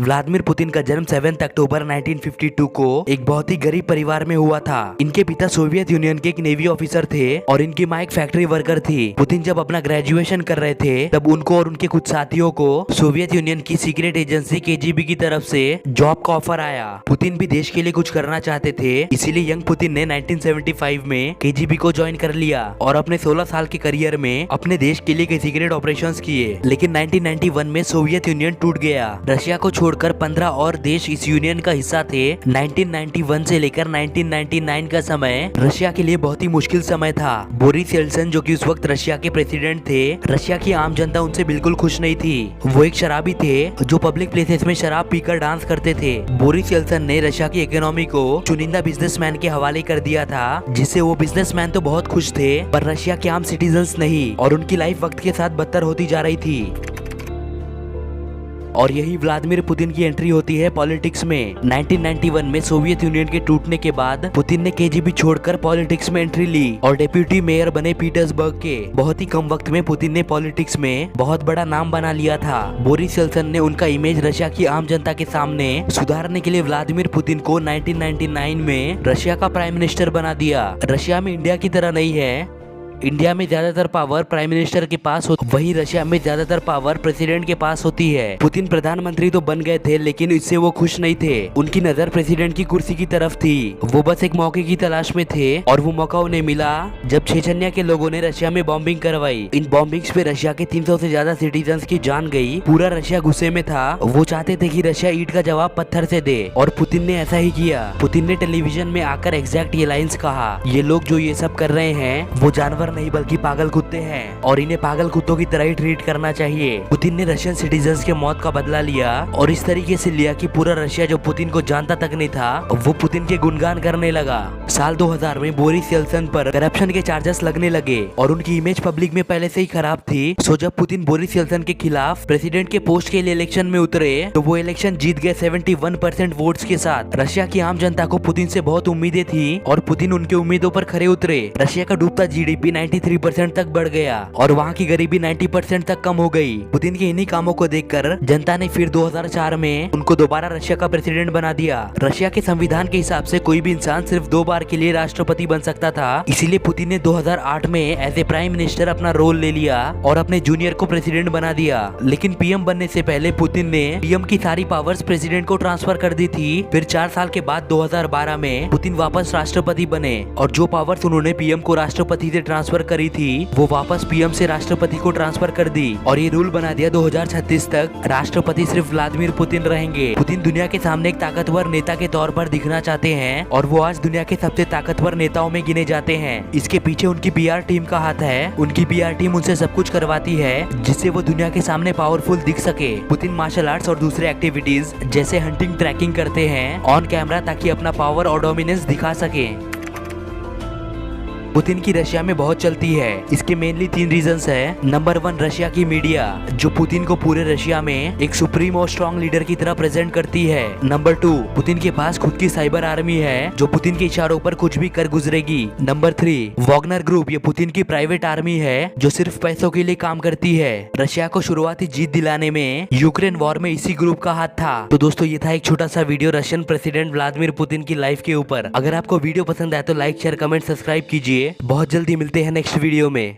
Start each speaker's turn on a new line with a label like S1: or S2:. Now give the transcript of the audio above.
S1: Vladimir Putin का जन्म 7 अक्टूबर 1952 को एक बहुत ही गरीब परिवार में हुआ था। इनके पिता सोवियत यूनियन के एक नेवी ऑफिसर थे और इनकी माँ एक फैक्ट्री वर्कर थी। पुतिन जब अपना ग्रेजुएशन कर रहे थे तब उनको और उनके कुछ साथियों को सोवियत यूनियन की सीक्रेट एजेंसी केजीबी की तरफ से जॉब का ऑफर आया। पुतिन भी देश के लिए कुछ करना चाहते थे, इसीलिए यंग पुतिन ने 1975 में केजीबी को ज्वाइन कर लिया और अपने 16 साल के करियर में अपने देश के लिए कई सीक्रेट ऑपरेशंस किए। लेकिन 1991 में सोवियत यूनियन टूट गया। रशिया को छोड़कर 15 और देश इस यूनियन का हिस्सा थे। 1991 से लेकर 1999 का समय रशिया के लिए बहुत ही मुश्किल समय था। बोरिस येल्त्सिन जो कि उस वक्त रशिया के प्रेसिडेंट थे, रशिया की आम जनता उनसे बिल्कुल खुश नहीं थी। वो एक शराबी थे जो पब्लिक प्लेसेस में शराब पीकर डांस करते थे। बोरिस येल्त्सिन ने रशिया की इकोनॉमी को चुनिंदा बिजनेसमैन के हवाले कर दिया था, जिससे वो बिजनेसमैन तो बहुत खुश थे पर रशिया के आम सिटीजन्स नहीं, और उनकी लाइफ वक्त के साथ बदतर होती जा रही थी। और यही व्लादिमीर पुतिन की एंट्री होती है पॉलिटिक्स में। 1991 में सोवियत यूनियन के टूटने के बाद पुतिन ने केजीबी छोड़कर पॉलिटिक्स में एंट्री ली और डेप्यूटी मेयर बने पीटर्सबर्ग के। बहुत ही कम वक्त में पुतिन ने पॉलिटिक्स में बहुत बड़ा नाम बना लिया था। बोरिस येल्त्सिन ने उनका इमेज रशिया की आम जनता के सामने सुधारने के लिए व्लादिमीर पुतिन को 1999 में रशिया का प्राइम मिनिस्टर बना दिया। रशिया में इंडिया की तरह नहीं है, इंडिया में ज्यादातर पावर प्राइम मिनिस्टर के पास होती, वहीं रशिया में ज्यादातर पावर प्रेसिडेंट के पास होती है। पुतिन प्रधानमंत्री तो बन गए थे लेकिन इससे वो खुश नहीं थे। उनकी नजर प्रेसिडेंट की कुर्सी की तरफ थी। वो बस एक मौके की तलाश में थे और वो मौका उन्हें मिला जब चेचन्या के लोगों ने रशिया में बॉम्बिंग करवाई। इन बॉम्बिंग्स पे रशिया के 300 से ज्यादा सिटीजन्स की जान गई। पूरा रशिया गुस्से में था। वो चाहते थे कि रशिया ईंट का जवाब पत्थर से दे और पुतिन ने ऐसा ही किया। पुतिन ने टेलीविजन में आकर एग्जैक्ट ये लाइन्स कहा, ये लोग जो ये सब कर रहे हैं वो जानवर नहीं बल्कि पागल कुत्ते हैं और इन्हें पागल कुत्तों की तरह ही ट्रीट करना चाहिए। पुतिन ने रशियन सिटीजन्स के मौत का बदला लिया और इस तरीके से लिया कि पूरा रशिया जो पुतिन को जानता तक नहीं था वो पुतिन के गुणगान करने लगा। साल 2000 में बोरिस येल्त्सिन पर करप्शन के चार्जेस लगने लगे और उनकी इमेज पब्लिक में पहले से ही खराब थी। सो जब पुतिन बोरिस येल्त्सिन के खिलाफ प्रेसिडेंट के पोस्ट के लिए इलेक्शन में उतरे तो वो इलेक्शन जीत गए 71% वोट्स के साथ। रशिया की आम जनता को पुतिन से बहुत उम्मीदें थी और पुतिन उनके उम्मीदों पर खरे उतरे। रशिया का डूबता जीडीपी 93% तक बढ़ गया और वहाँ की गरीबी 90% तक कम हो गई। पुतिन के इन्हीं कामों को देखकर जनता ने फिर 2004 में उनको दोबारा रशिया का प्रेसिडेंट बना दिया। रशिया के संविधान के हिसाब से कोई भी इंसान सिर्फ 2 बार के लिए राष्ट्रपति बन सकता था, इसीलिए पुतिन ने 2008 में एज ए प्राइम मिनिस्टर अपना रोल ले लिया और अपने जूनियर को प्रेसिडेंट बना दिया। लेकिन पीएम बनने से पहले पुतिन ने पीएम की सारी पावर्स प्रेसिडेंट को ट्रांसफर कर दी थी। फिर 4 साल के बाद 2012 में पुतिन वापस राष्ट्रपति बने और जो पावर्स उन्होंने पीएम को राष्ट्रपति से ट्रांसफर करी थी वो वापस पीएम से राष्ट्रपति को ट्रांसफर कर दी और ये रूल बना दिया 2036 तक राष्ट्रपति सिर्फ व्लादिमीर पुतिन रहेंगे। पुतिन दुनिया के सामने एक ताकतवर नेता के तौर पर दिखना चाहते हैं और वो आज दुनिया के सबसे ताकतवर नेताओं में गिने जाते हैं। इसके पीछे उनकी पीआर टीम का हाथ है। उनकी पीआर टीम उनसे सब कुछ करवाती है जिससे वो दुनिया के सामने पावरफुल दिख सके। पुतिन मार्शल आर्ट्स और दूसरे एक्टिविटीज जैसे हंटिंग ट्रैकिंग करते हैं ऑन कैमरा ताकि अपना पावर और डोमिनेंस दिखा सके। पुतिन की रशिया में बहुत चलती है। इसके मेनली 3 रीजंस है। नंबर 1, रशिया की मीडिया जो पुतिन को पूरे रशिया में एक सुप्रीम और स्ट्रॉन्ग लीडर की तरह प्रेजेंट करती है। नंबर 2, पुतिन के पास खुद की साइबर आर्मी है जो पुतिन के इशारों पर कुछ भी कर गुजरेगी। नंबर 3, वॉगनर ग्रुप ये पुतिन की प्राइवेट आर्मी है जो सिर्फ पैसों के लिए काम करती है। रशिया को शुरुआती जीत दिलाने में यूक्रेन वॉर में इसी ग्रुप का हाथ था। तो दोस्तों ये था एक छोटा सा video Russian president Vladimir Putin की लाइफ के ऊपर। अगर आपको वीडियो पसंद आए तो लाइक शेयर कमेंट सब्सक्राइब कीजिए। बहुत जल्दी मिलते हैं नेक्स्ट वीडियो में।